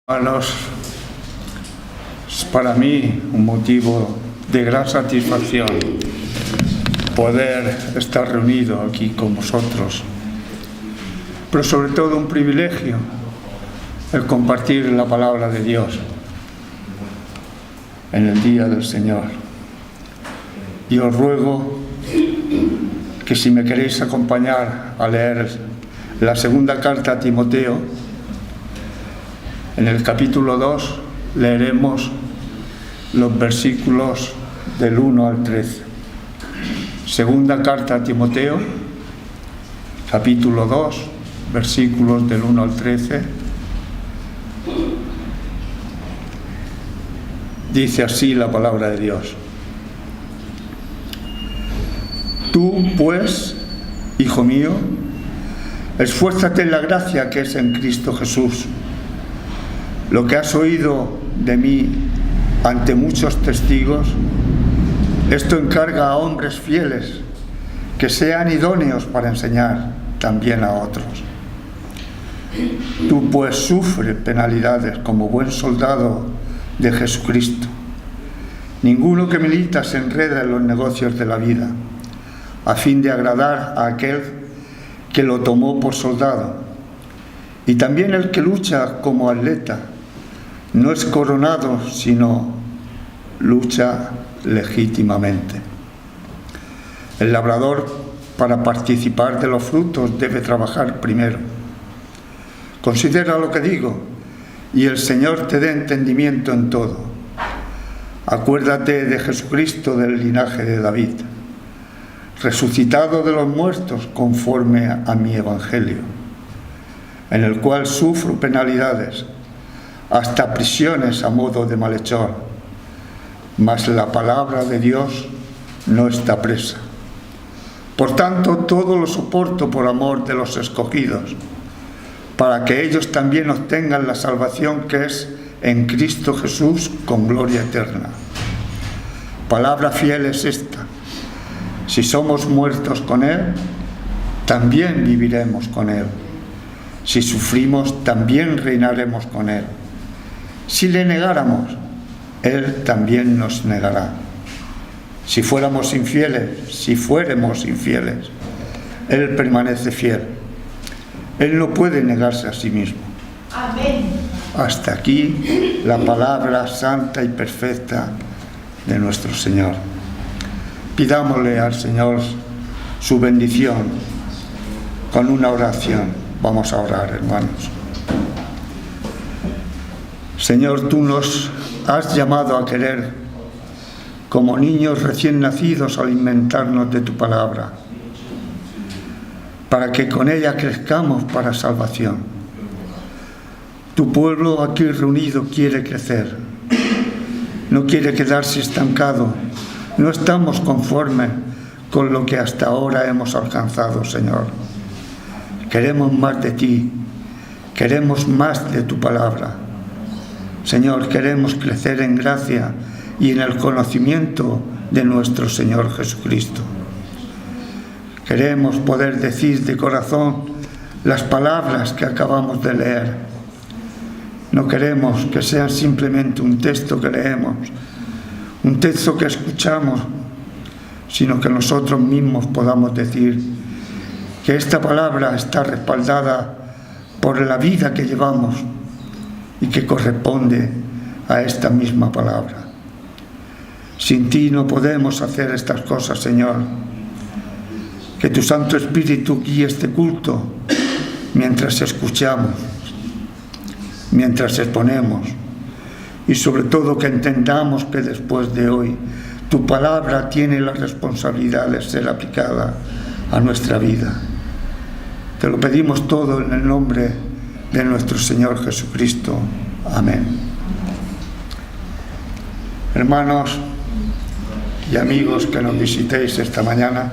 Hermanos, es para mí un motivo de gran satisfacción poder estar reunido aquí con vosotros, pero sobre todo un privilegio el compartir la palabra de Dios en el día del Señor. Y os ruego que si me queréis acompañar a leer la segunda carta a Timoteo, en el capítulo 2 leeremos los versículos del 1 al 13. Segunda carta a Timoteo, capítulo 2, versículos del 1 al 13. Dice así la palabra de Dios. Tú, pues, hijo mío, esfuérzate en la gracia que es en Cristo Jesús. Lo que has oído de mí ante muchos testigos, esto encarga a hombres fieles que sean idóneos para enseñar también a otros. Tú pues sufre penalidades como buen soldado de Jesucristo. Ninguno que milita se enreda en los negocios de la vida, a fin de agradar a aquel que lo tomó por soldado. Y también el que lucha como atleta no es coronado, sino lucha legítimamente. El labrador, para participar de los frutos, debe trabajar primero. Considera lo que digo, y el Señor te dé entendimiento en todo. Acuérdate de Jesucristo del linaje de David, resucitado de los muertos conforme a mi evangelio, en el cual sufro penalidades, hasta prisiones a modo de malhechor, mas la palabra de Dios no está presa. Por tanto, todo lo soporto por amor de los escogidos, para que ellos también obtengan la salvación que es en Cristo Jesús con gloria eterna. Palabra fiel es esta: si somos muertos con Él, también viviremos con Él. Si sufrimos, también reinaremos con Él. Si le negáramos, Él también nos negará. Si fuéramos infieles, Él permanece fiel. Él no puede negarse a sí mismo. Amén. Hasta aquí la palabra santa y perfecta de nuestro Señor. Pidámosle al Señor su bendición con una oración. Vamos a orar, hermanos. Señor, tú nos has llamado a querer como niños recién nacidos al alimentarnos de tu palabra, para que con ella crezcamos para salvación. Tu pueblo aquí reunido quiere crecer, no quiere quedarse estancado. No estamos conformes con lo que hasta ahora hemos alcanzado, Señor. Queremos más de ti, queremos más de tu palabra. Señor, queremos crecer en gracia y en el conocimiento de nuestro Señor Jesucristo. Queremos poder decir de corazón las palabras que acabamos de leer. No queremos que sean simplemente un texto que leemos, un texto que escuchamos, sino que nosotros mismos podamos decir que esta palabra está respaldada por la vida que llevamos y que corresponde a esta misma palabra. Sin ti no podemos hacer estas cosas, Señor. Que tu Santo Espíritu guíe este culto mientras escuchamos, mientras exponemos, y sobre todo que entendamos que después de hoy tu palabra tiene la responsabilidad de ser aplicada a nuestra vida. Te lo pedimos todo en el nombre de nuestro Señor Jesucristo. Amén. Hermanos y amigos que nos visitéis esta mañana,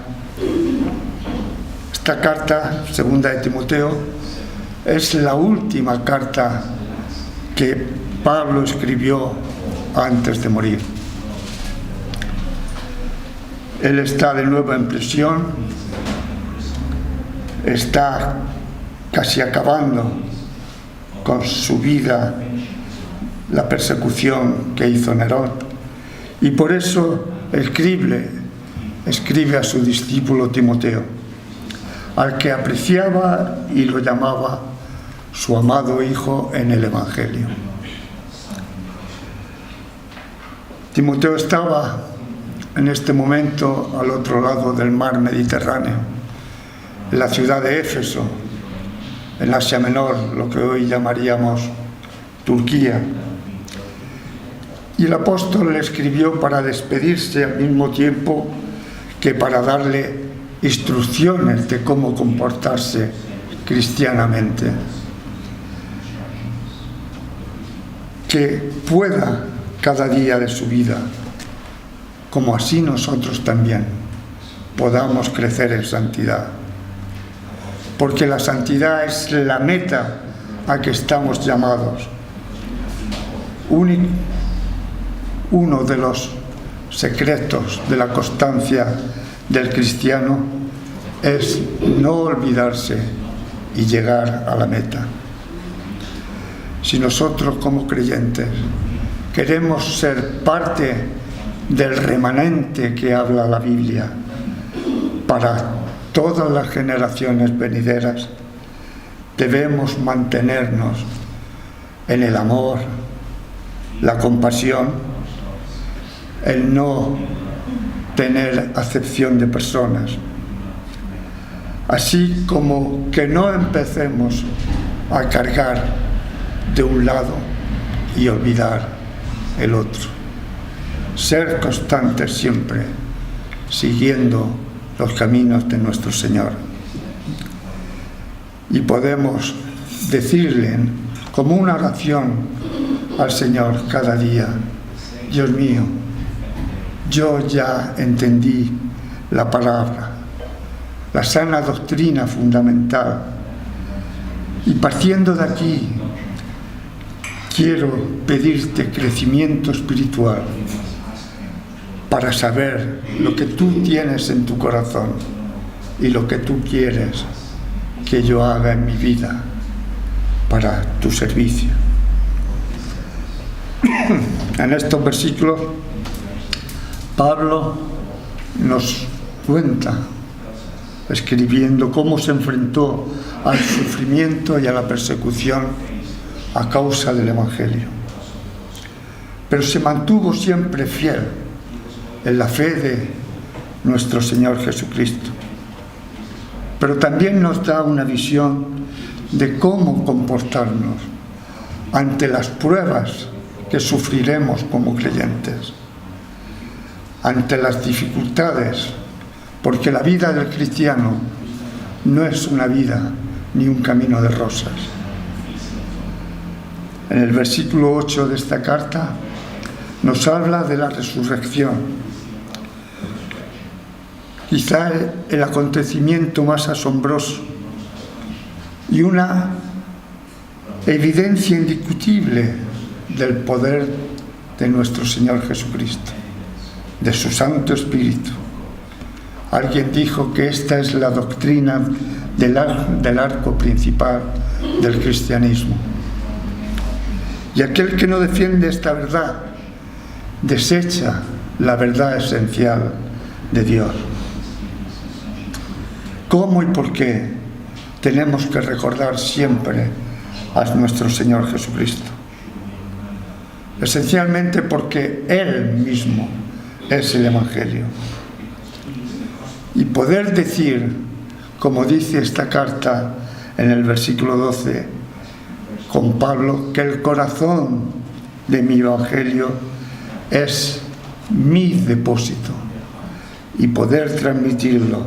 esta carta, segunda de Timoteo, es la última carta que Pablo escribió antes de morir. Él está de nuevo en prisión, está casi acabando con su vida la persecución que hizo Nerón. Y por eso escribe a su discípulo Timoteo, al que apreciaba y lo llamaba su amado hijo en el Evangelio. Timoteo estaba en este momento al otro lado del mar Mediterráneo, en la ciudad de Éfeso, en Asia Menor, lo que hoy llamaríamos Turquía. Y el apóstol le escribió para despedirse al mismo tiempo que para darle instrucciones de cómo comportarse cristianamente. Que pueda cada día de su vida, como así nosotros también, podamos crecer en santidad. Porque la santidad es la meta a que estamos llamados. Uno de los secretos de la constancia del cristiano es no olvidarse y llegar a la meta. Si nosotros como creyentes queremos ser parte del remanente que habla la Biblia para todas las generaciones venideras, debemos mantenernos en el amor, la compasión, el no tener acepción de personas, así como que no empecemos a cargar de un lado y olvidar el otro. Ser constantes siempre, siguiendo los caminos de nuestro Señor. Y podemos decirle como una oración al Señor cada día: Dios mío, yo ya entendí la palabra, la sana doctrina fundamental, y partiendo de aquí quiero pedirte crecimiento espiritual para saber lo que tú tienes en tu corazón y lo que tú quieres que yo haga en mi vida para tu servicio. En estos versículos Pablo nos cuenta, escribiendo, cómo se enfrentó al sufrimiento y a la persecución a causa del Evangelio. Pero se mantuvo siempre fiel en la fe de nuestro Señor Jesucristo. Pero también nos da una visión de cómo comportarnos ante las pruebas que sufriremos como creyentes, ante las dificultades, porque la vida del cristiano no es una vida ni un camino de rosas. En el versículo 8 de esta carta nos habla de la resurrección, quizá el acontecimiento más asombroso y una evidencia indiscutible del poder de nuestro Señor Jesucristo, de su Santo Espíritu. Alguien dijo que esta es la doctrina del arco principal del cristianismo. Y aquel que no defiende esta verdad desecha la verdad esencial de Dios. ¿Cómo y por qué tenemos que recordar siempre a nuestro Señor Jesucristo? Esencialmente porque Él mismo es el Evangelio. Y poder decir, como dice esta carta en el versículo 12, con Pablo, que el corazón de mi Evangelio es mi depósito, y poder transmitirlo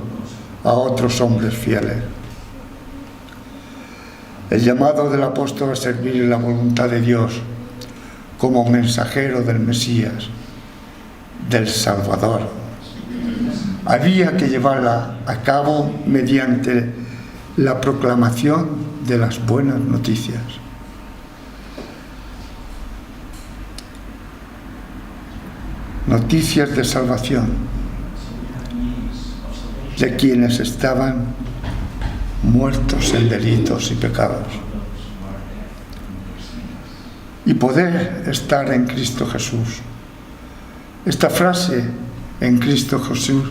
a otros hombres fieles. El llamado del apóstol a servir la voluntad de Dios como mensajero del Mesías, del Salvador, había que llevarla a cabo mediante la proclamación de las buenas noticias. Noticias de salvación de quienes estaban muertos en delitos y pecados. y poder estar en Cristo Jesús. Esta frase, en Cristo Jesús,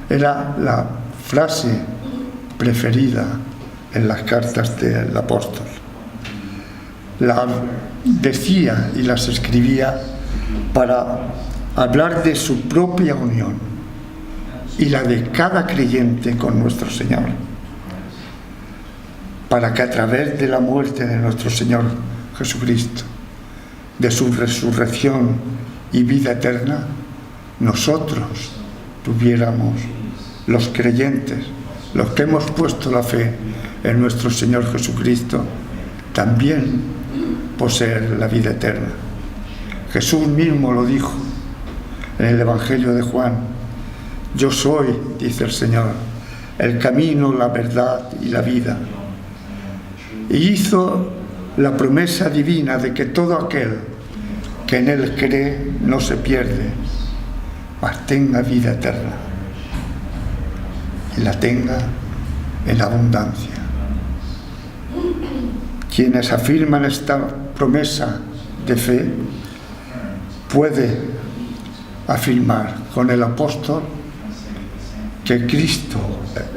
era la frase preferida en las cartas del apóstol. La decía y las escribía para hablar de su propia unión y la de cada creyente con nuestro Señor, para que a través de la muerte de nuestro Señor Jesucristo, de su resurrección y vida eterna, nosotros tuviéramos, los creyentes, los que hemos puesto la fe en nuestro Señor Jesucristo, también poseer la vida eterna. Jesús mismo lo dijo en el Evangelio de Juan: yo soy, dice el Señor, el camino, la verdad y la vida. Y hizo la promesa divina de que todo aquel que en Él cree no se pierde, mas tenga vida eterna, y la tenga en abundancia. Quienes afirman esta promesa de fe puede afirmar con el apóstol que Cristo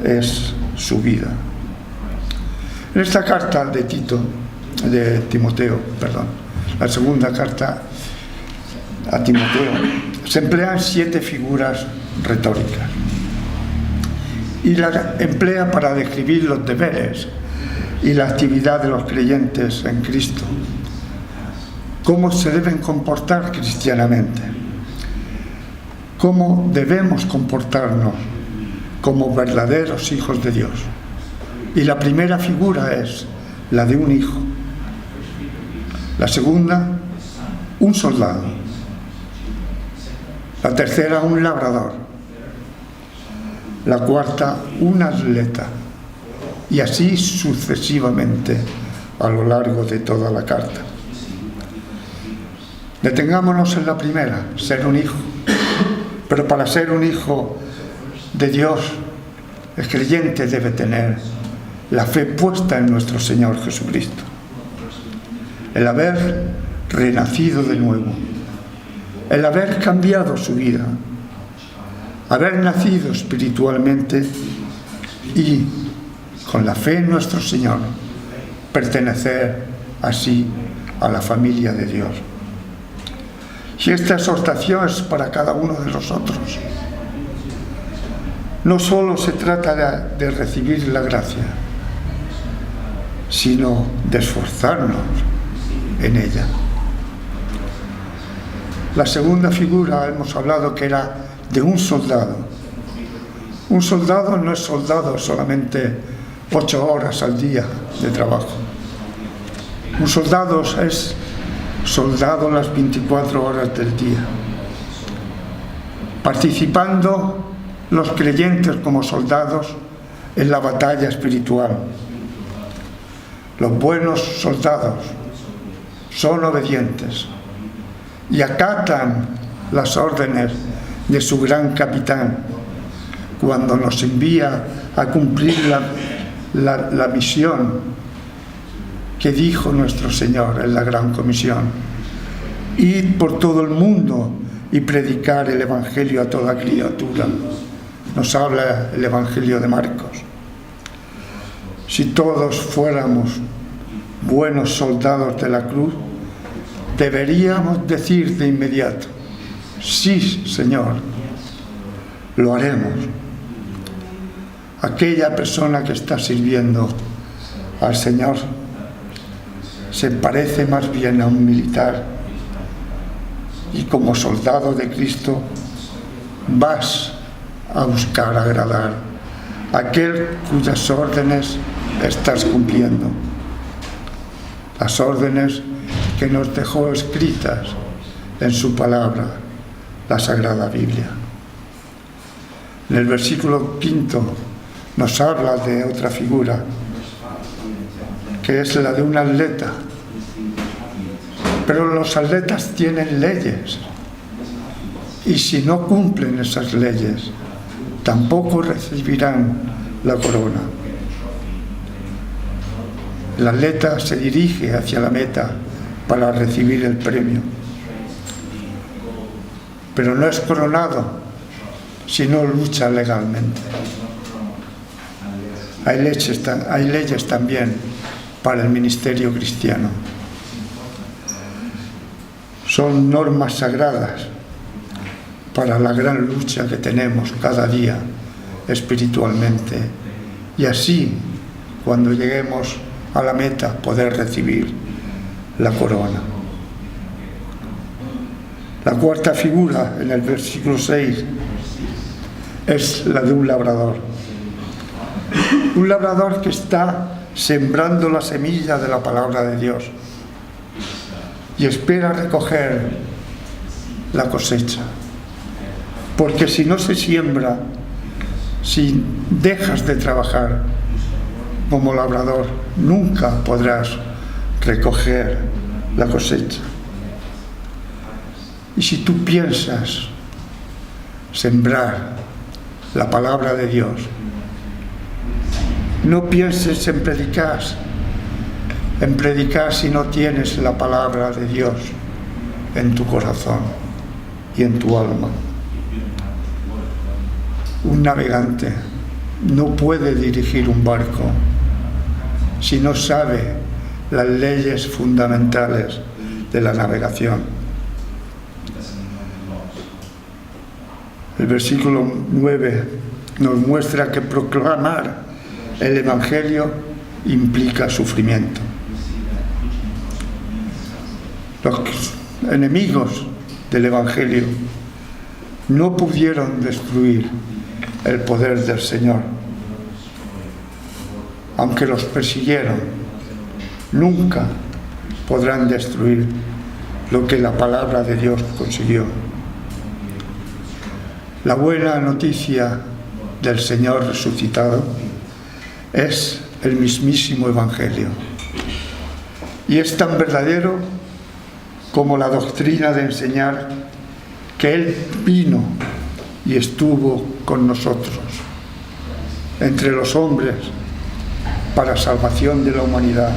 es su vida. En esta carta de Timoteo, la segunda carta a Timoteo, se emplean 7 figuras retóricas y las emplea para describir los deberes y la actividad de los creyentes en Cristo, cómo se deben comportar cristianamente, cómo debemos comportarnos como verdaderos hijos de Dios. Y la primera figura es la de un hijo, la segunda, un soldado, la tercera, un labrador, la cuarta, un atleta, y así sucesivamente a lo largo de toda la carta. Detengámonos en la primera, ser un hijo. Pero para ser un hijo de Dios, el creyente debe tener la fe puesta en nuestro Señor Jesucristo, el haber renacido de nuevo, el haber cambiado su vida, haber nacido espiritualmente y, con la fe en nuestro Señor, pertenecer así a la familia de Dios. Y esta exhortación es para cada uno de nosotros. No solo se trata de recibir la gracia, sino de esforzarnos en ella. La segunda figura, hemos hablado que era de un soldado. Un soldado no es soldado solamente 8 horas al día de trabajo. Un soldado es soldado las 24 horas del día, participando los creyentes como soldados en la batalla espiritual. Los buenos soldados son obedientes y acatan las órdenes de su gran capitán cuando nos envía a cumplir la misión que dijo nuestro Señor en la Gran Comisión: ir por todo el mundo y predicar el Evangelio a toda criatura. Nos habla el Evangelio de Marcos. Si todos fuéramos buenos soldados de la cruz, deberíamos decir de inmediato: sí, Señor, lo haremos. Aquella persona que está sirviendo al Señor se parece más bien a un militar, y como soldado de Cristo vas a buscar agradar a aquel cuyas órdenes estás cumpliendo, las órdenes que nos dejó escritas en su palabra, la Sagrada Biblia. En el versículo 5 nos habla de otra figura, que es la de un atleta. Pero los atletas tienen leyes, y si no cumplen esas leyes, tampoco recibirán la corona. El atleta se dirige hacia la meta para recibir el premio. Pero no es coronado si no lucha legalmente. Hay leyes también para el ministerio cristiano. Son normas sagradas para la gran lucha que tenemos cada día espiritualmente, y así, cuando lleguemos a la meta, poder recibir la corona. La cuarta figura, en el versículo 6, es la de un labrador. Un labrador que está sembrando la semilla de la palabra de Dios y espera recoger la cosecha. Porque si no se siembra, si dejas de trabajar como labrador, nunca podrás recoger la cosecha. Y si tú piensas sembrar la palabra de Dios, no pienses en predicar si no tienes la palabra de Dios en tu corazón y en tu alma. Un navegante no puede dirigir un barco si no sabe las leyes fundamentales de la navegación. El versículo 9 nos muestra que proclamar el Evangelio implica sufrimiento. Los enemigos del Evangelio no pudieron destruir el poder del Señor. Aunque los persiguieron, nunca podrán destruir lo que la palabra de Dios consiguió. La buena noticia del Señor resucitado es el mismísimo Evangelio. Y es tan verdadero como la doctrina de enseñar que Él vino y estuvo con nosotros, entre los hombres, para salvación de la humanidad,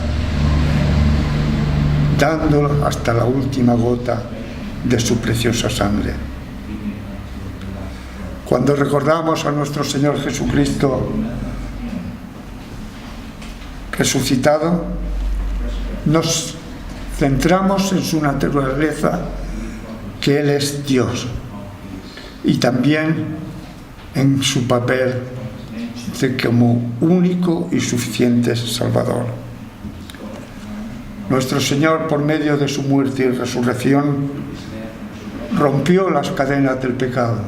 dándolo hasta la última gota de su preciosa sangre. Cuando recordamos a nuestro Señor Jesucristo resucitado, nos centramos en su naturaleza, que Él es Dios, y también en su papel como único y suficiente Salvador. Nuestro Señor, por medio de su muerte y resurrección, rompió las cadenas del pecado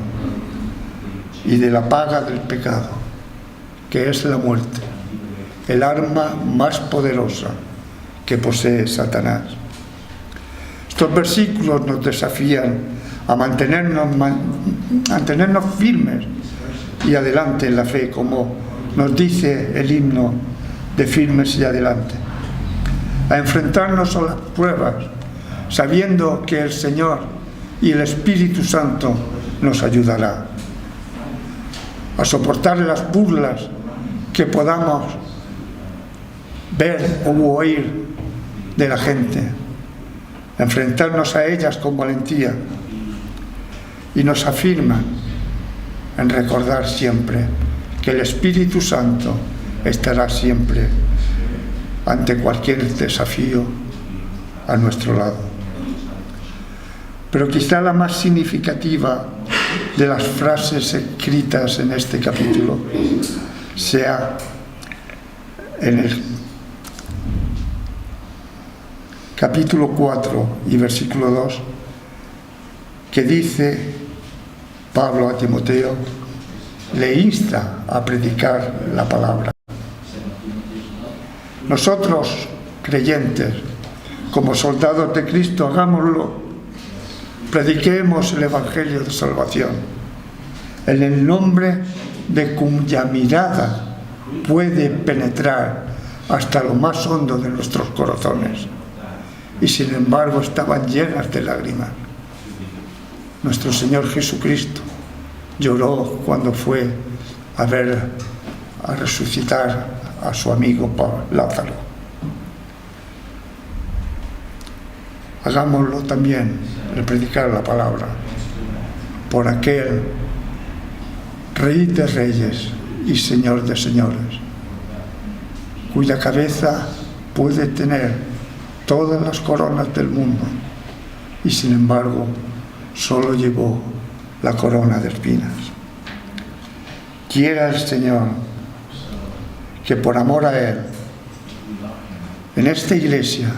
y de la paga del pecado, que es la muerte, el arma más poderosa que posee Satanás. Estos versículos nos desafían a mantenernos firmes y adelante en la fe, como nos dice el himno de firmes y adelante, a enfrentarnos a las pruebas, sabiendo que el Señor y el Espíritu Santo nos ayudará, a soportar las burlas que podamos ver o oír de la gente, a enfrentarnos a ellas con valentía, y nos afirman en recordar siempre que el Espíritu Santo estará siempre ante cualquier desafío a nuestro lado. Pero quizá la más significativa de las frases escritas en este capítulo sea en el capítulo 4 y versículo 2, que dice Pablo a Timoteo, le insta a predicar la palabra. Nosotros, creyentes, como soldados de Cristo, hagámoslo. Prediquemos el Evangelio de salvación, en el nombre de cuya mirada puede penetrar hasta lo más hondo de nuestros corazones, y sin embargo estaban llenas de lágrimas. Nuestro Señor Jesucristo lloró cuando fue a resucitar a su amigo Lázaro. hagámoslo también, el predicar la palabra, por aquel Rey de Reyes y Señor de Señores, cuya cabeza puede tener todas las coronas del mundo y sin embargo solo llevó la corona de espinas. Quiera el Señor que por amor a Él en esta iglesia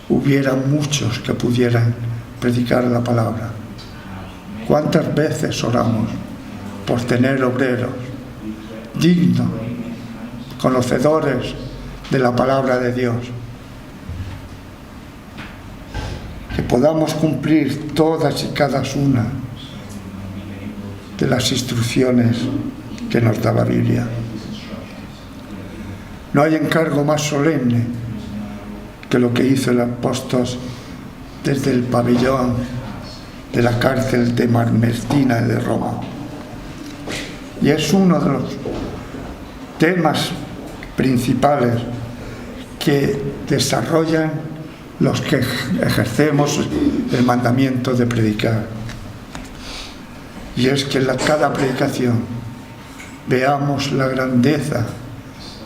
hubiera muchos que pudieran predicar la palabra. ¿Cuántas veces oramos por tener obreros dignos, conocedores de la palabra de Dios? Que podamos cumplir todas y cada una de las instrucciones que nos da la Biblia. No hay encargo más solemne que lo que hizo el apóstol desde el pabellón de la cárcel de Mamertina de Roma. Y es uno de los temas principales que desarrollan los que ejercemos el mandamiento de predicar. Y es que en cada predicación veamos la grandeza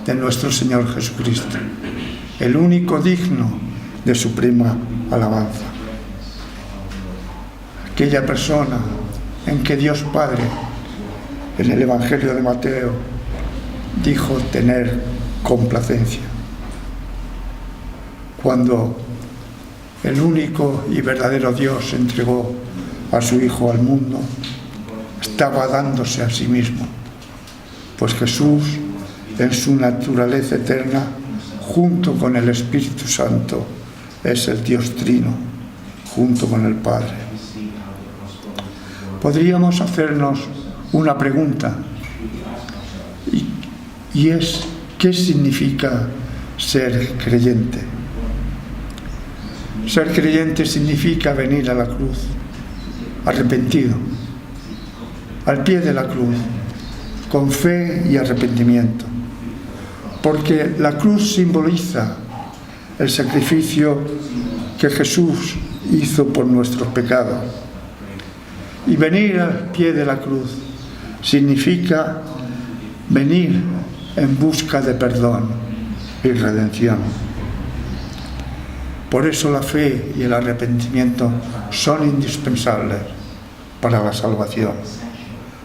de nuestro Señor Jesucristo, el único digno de suprema alabanza. Aquella persona en que Dios Padre, en el Evangelio de Mateo, dijo tener complacencia. Cuando el único y verdadero Dios entregó a su Hijo al mundo, estaba dándose a sí mismo, pues Jesús, en su naturaleza eterna, junto con el Espíritu Santo, es el Dios Trino, junto con el Padre. Podríamos hacernos una pregunta, y es: ¿qué significa ser creyente? Ser creyente significa venir a la cruz arrepentido, al pie de la cruz, con fe y arrepentimiento, porque la cruz simboliza el sacrificio que Jesús hizo por nuestros pecados. Y venir al pie de la cruz significa venir en busca de perdón y redención. Por eso la fe y el arrepentimiento son indispensables para la salvación.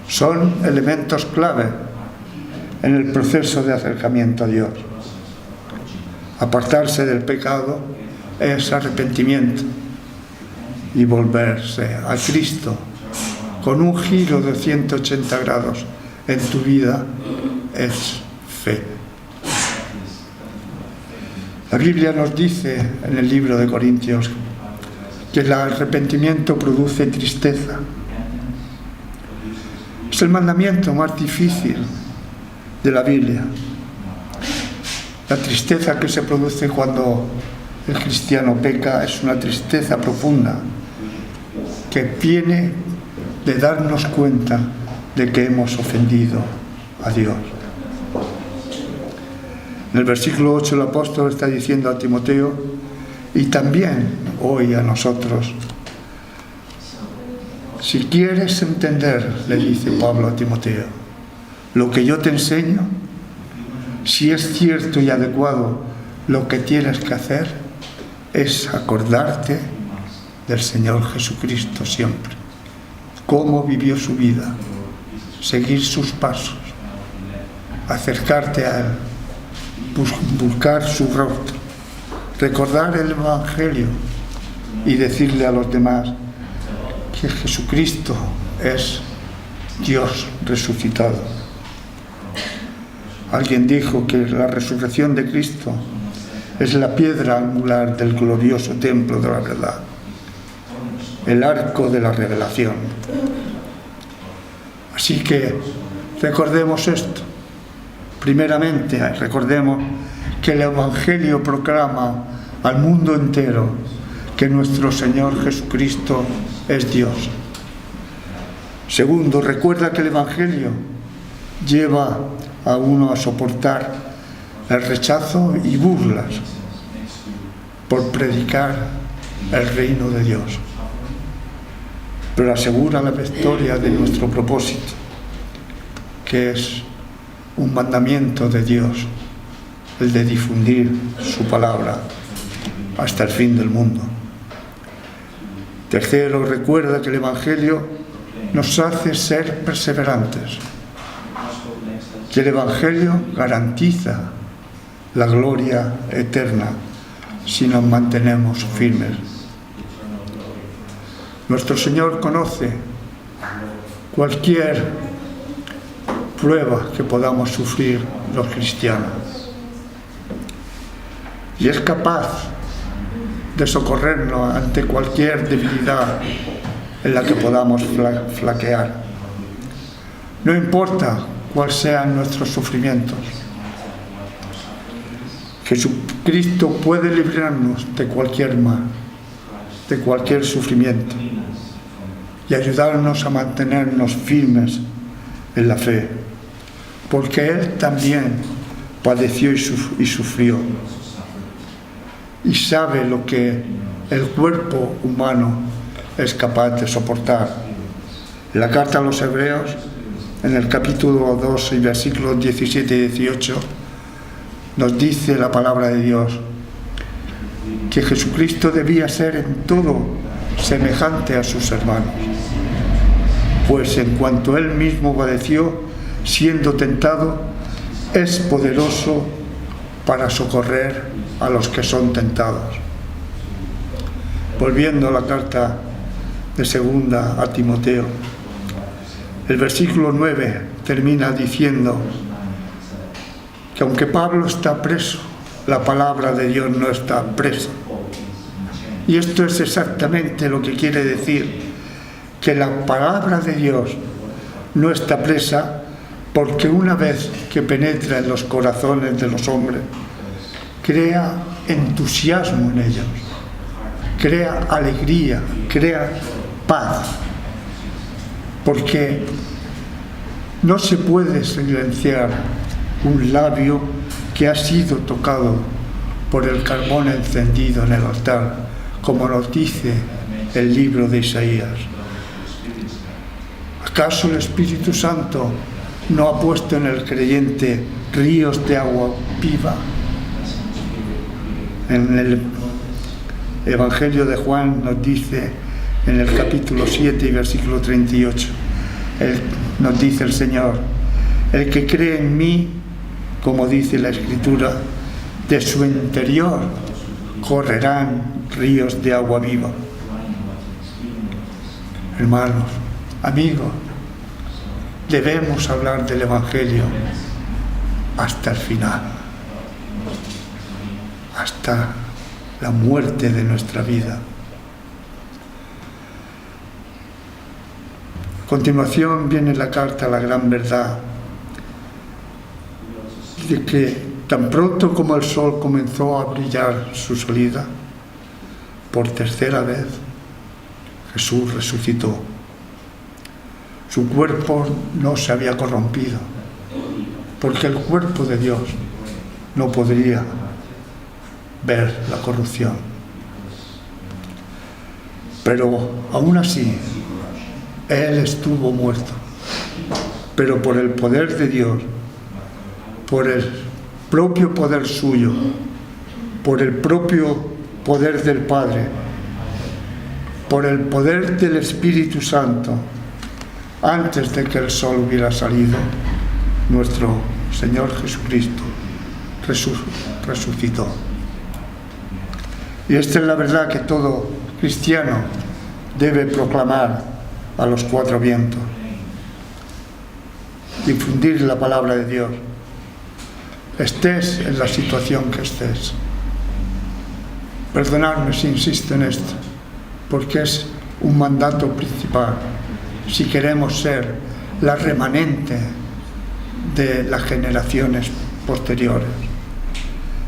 Son elementos clave en el proceso de acercamiento a Dios. Apartarse del pecado es arrepentimiento, y volverse a Cristo con un giro de 180 grados en tu vida es fe. La Biblia nos dice en el libro de Corintios que el arrepentimiento produce tristeza. Es el mandamiento más difícil de la Biblia. La tristeza que se produce cuando el cristiano peca es una tristeza profunda que viene de darnos cuenta de que hemos ofendido a Dios. En el versículo 8 el apóstol está diciendo a Timoteo, y también hoy a nosotros: si quieres entender, le dice Pablo a Timoteo, lo que yo te enseño, si es cierto y adecuado, lo que tienes que hacer es acordarte del Señor Jesucristo siempre, cómo vivió su vida, seguir sus pasos, acercarte a Él, buscar su rostro, recordar el Evangelio y decirle a los demás que Jesucristo es Dios resucitado. Alguien dijo que la resurrección de Cristo es la piedra angular del glorioso templo de la verdad, el arco de la revelación. Así que recordemos esto. Primeramente, recordemos que el Evangelio proclama al mundo entero que nuestro Señor Jesucristo es Dios. Segundo, recuerda que el Evangelio lleva a uno a soportar el rechazo y burlas por predicar el reino de Dios, pero asegura la victoria de nuestro propósito, que es un mandamiento de Dios, el de difundir su palabra hasta el fin del mundo. Tercero, recuerda que el Evangelio nos hace ser perseverantes, que el Evangelio garantiza la gloria eterna si nos mantenemos firmes. Nuestro Señor conoce cualquier prueba que podamos sufrir los cristianos y es capaz de socorrernos ante cualquier debilidad en la que podamos flaquear. No importa cuáles sean nuestros sufrimientos, Jesucristo puede librarnos de cualquier mal, de cualquier sufrimiento y ayudarnos a mantenernos firmes en la fe, porque Él también padeció y sufrió y sabe lo que el cuerpo humano es capaz de soportar. En la carta a los Hebreos, en el capítulo 2 y versículos 17 y 18, nos dice la palabra de Dios que Jesucristo debía ser en todo semejante a sus hermanos, pues en cuanto Él mismo padeció, siendo tentado, es poderoso para socorrer a los que son tentados. Volviendo a la carta de segunda a Timoteo, el versículo 9 termina diciendo que aunque Pablo está preso, la palabra de Dios no está presa. Y esto es exactamente lo que quiere decir, que la palabra de Dios no está presa, porque una vez que penetra en los corazones de los hombres, crea entusiasmo en ellos, crea alegría, crea paz, porque no se puede silenciar un labio que ha sido tocado por el carbón encendido en el altar, como nos dice el libro de Isaías. ¿Acaso el Espíritu Santo no ha puesto en el creyente ríos de agua viva? En el Evangelio de Juan nos dice, en el capítulo 7 y versículo 38, nos dice el Señor: el que cree en mí, como dice la Escritura, de su interior correrán ríos de agua viva. Hermanos, amigos, debemos hablar del Evangelio hasta el final, hasta la muerte de nuestra vida. A continuación viene la carta a la gran verdad de que tan pronto como el sol comenzó a brillar su salida, por tercera vez Jesús resucitó. Su cuerpo no se había corrompido, porque el cuerpo de Dios no podría ver la corrupción. Pero aún así, Él estuvo muerto, pero por el poder de Dios, por el propio poder suyo, por el propio poder del Padre, por el poder del Espíritu Santo, antes de que el sol hubiera salido, nuestro Señor Jesucristo resucitó. Y esta es la verdad que todo cristiano debe proclamar a los cuatro vientos, difundir la palabra de Dios, estés en la situación que estés. Perdonadme si insisto en esto, porque es un mandato principal si queremos ser la remanente de las generaciones posteriores.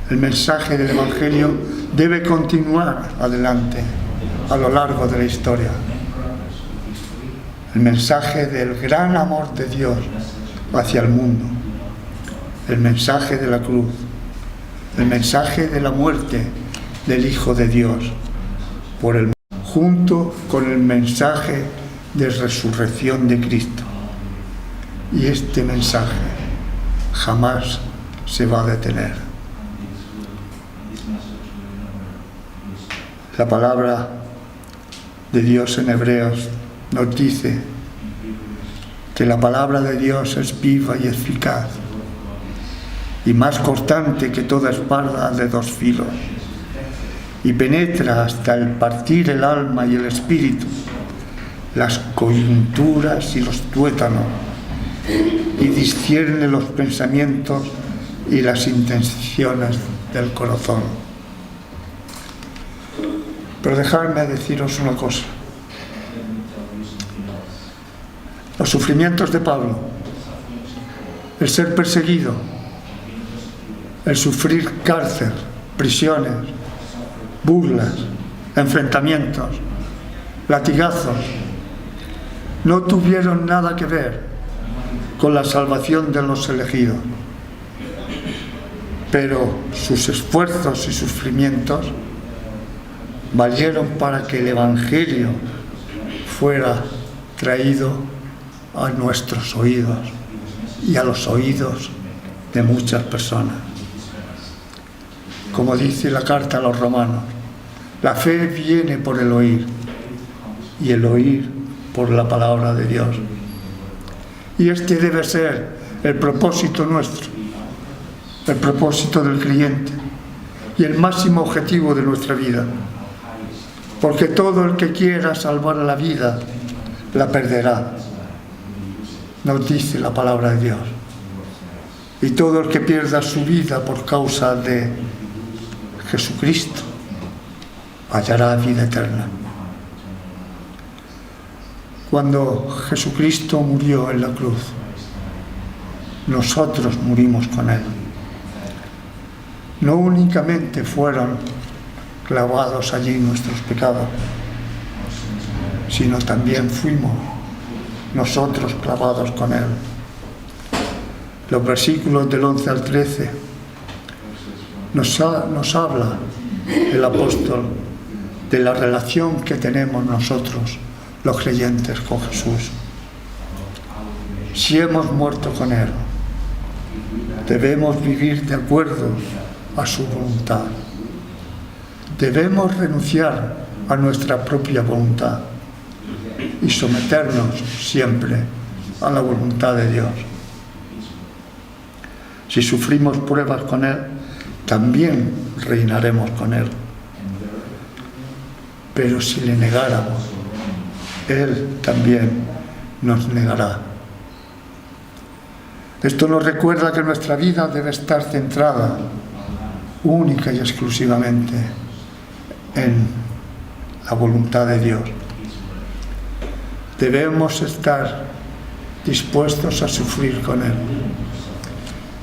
El mensaje del Evangelio debe continuar adelante a lo largo de la historia. El mensaje del gran amor de Dios hacia el mundo, el mensaje de la cruz, el mensaje de la muerte del Hijo de Dios, junto con el mensaje de resurrección de Cristo. Y este mensaje jamás se va a detener. La palabra de Dios en Hebreos nos dice que la palabra de Dios es viva y eficaz y más cortante que toda espada de dos filos, y penetra hasta el partir el alma y el espíritu, las coyunturas y los tuétanos, y discierne los pensamientos y las intenciones del corazón. Pero dejadme deciros una cosa. Los sufrimientos de Pablo, el ser perseguido, el sufrir cárcel, prisiones, burlas, enfrentamientos, latigazos, no tuvieron nada que ver con la salvación de los elegidos. Pero sus esfuerzos y sufrimientos valieron para que el Evangelio fuera traído a nuestros oídos y a los oídos de muchas personas. Como dice la carta a los romanos, la fe viene por el oír y el oír por la palabra de Dios. Y este debe ser el propósito nuestro, el propósito del creyente y el máximo objetivo de nuestra vida. Porque todo el que quiera salvar la vida, la perderá, nos dice la palabra de Dios. Y todo el que pierda su vida por causa de Jesucristo, hallará vida eterna. Cuando Jesucristo murió en la cruz, nosotros murimos con Él. No únicamente fueron clavados allí nuestros pecados, sino también fuimos nosotros clavados con Él. Los versículos del 11 al 13 nos habla el apóstol de la relación que tenemos nosotros, los creyentes, con Jesús. Si hemos muerto con Él, debemos vivir de acuerdo a su voluntad. Debemos renunciar a nuestra propia voluntad y someternos siempre a la voluntad de Dios. Si sufrimos pruebas con Él, también reinaremos con Él. Pero si le negáramos, Él también nos negará. Esto nos recuerda que nuestra vida debe estar centrada única y exclusivamente en la voluntad de Dios. Debemos estar dispuestos a sufrir con Él.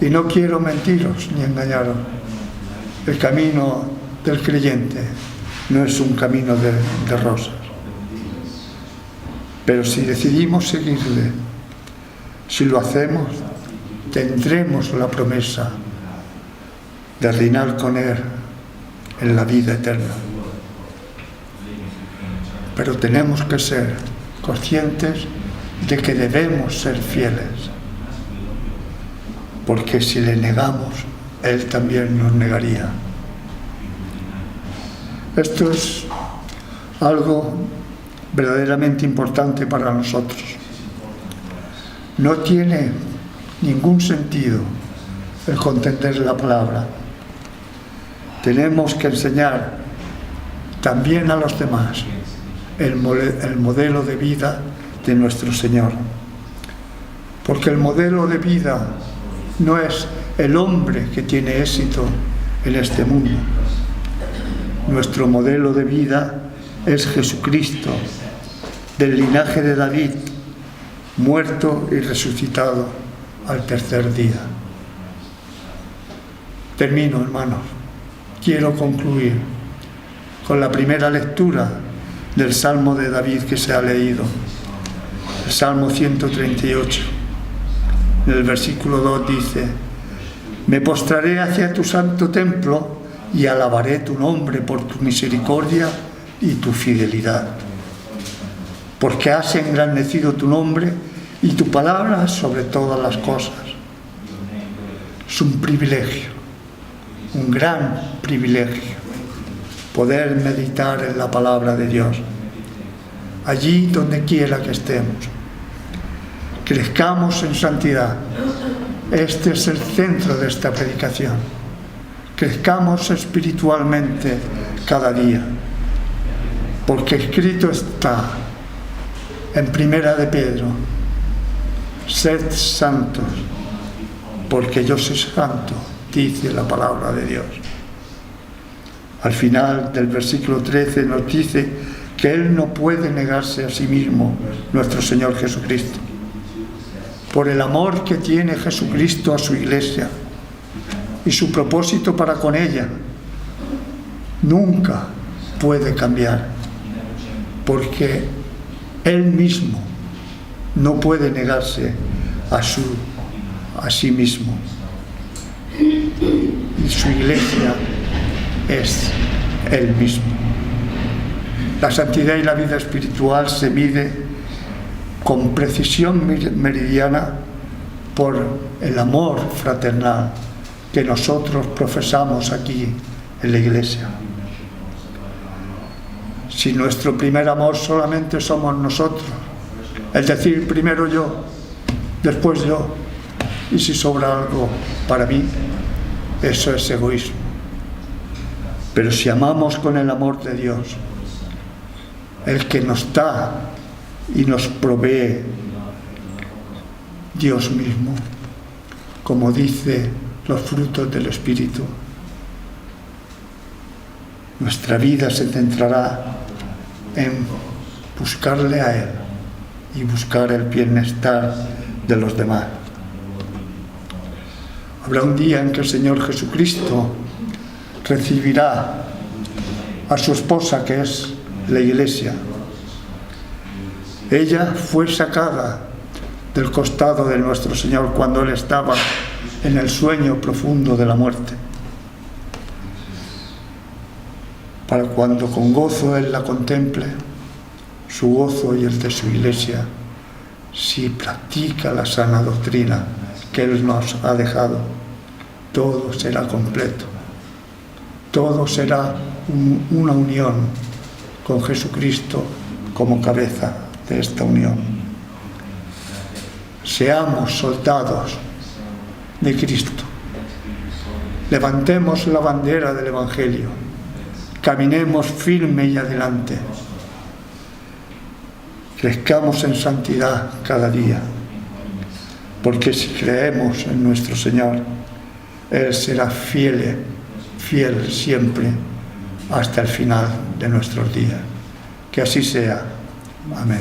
Y no quiero mentiros ni engañaros. El camino del creyente no es un camino de rosas. Pero si decidimos seguirle, si lo hacemos, tendremos la promesa de reinar con Él en la vida eterna. Pero tenemos que ser conscientes de que debemos ser fieles, porque si le negamos, Él también nos negaría. Esto es algo verdaderamente importante para nosotros. No tiene ningún sentido el contender la palabra. Tenemos que enseñar también a los demás el modelo de vida de nuestro Señor. Porque el modelo de vida no es el hombre que tiene éxito en este mundo. Nuestro modelo de vida es Jesucristo, del linaje de David, muerto y resucitado al tercer día. Termino, hermanos. Quiero concluir con la primera lectura del Salmo de David que se ha leído, el Salmo 138. En el versículo 2 dice: me postraré hacia tu santo templo y alabaré tu nombre por tu misericordia y tu fidelidad, porque has engrandecido tu nombre y tu palabra sobre todas las cosas. Es un privilegio, un gran privilegio, poder meditar en la palabra de Dios, allí donde quiera que estemos. Crezcamos en santidad. Este es el centro de esta predicación. Crezcamos espiritualmente cada día, porque escrito está en Primera de Pedro: sed santos, porque yo soy santo, dice la palabra de Dios. Al final del versículo 13 nos dice que Él no puede negarse a sí mismo, nuestro Señor Jesucristo. Por el amor que tiene Jesucristo a su Iglesia y su propósito para con ella, nunca puede cambiar, porque Él mismo no puede negarse a sí mismo. Y su Iglesia es Él mismo. La santidad y la vida espiritual se mide con precisión meridiana por el amor fraternal que nosotros profesamos aquí en la Iglesia. Si nuestro primer amor solamente somos nosotros, es decir, primero yo, después yo, y si sobra algo para mí, eso es egoísmo. Pero si amamos con el amor de Dios, el que nos da y nos provee Dios mismo, como dice los frutos del Espíritu, nuestra vida se centrará en buscarle a Él y buscar el bienestar de los demás. Habrá un día en que el Señor Jesucristo recibirá a su esposa, que es la Iglesia. Ella fue sacada del costado de nuestro Señor cuando Él estaba en el sueño profundo de la muerte, para cuando con gozo Él la contemple, su gozo y el de su Iglesia, si practica la sana doctrina que Él nos ha dejado, todo será completo. Todo será una unión con Jesucristo como cabeza de esta unión. Seamos soldados de Cristo. Levantemos la bandera del Evangelio. Caminemos firme y adelante. Crezcamos en santidad cada día, porque si creemos en nuestro Señor, Él será fiel siempre hasta el final de nuestros días. Que así sea. Amén.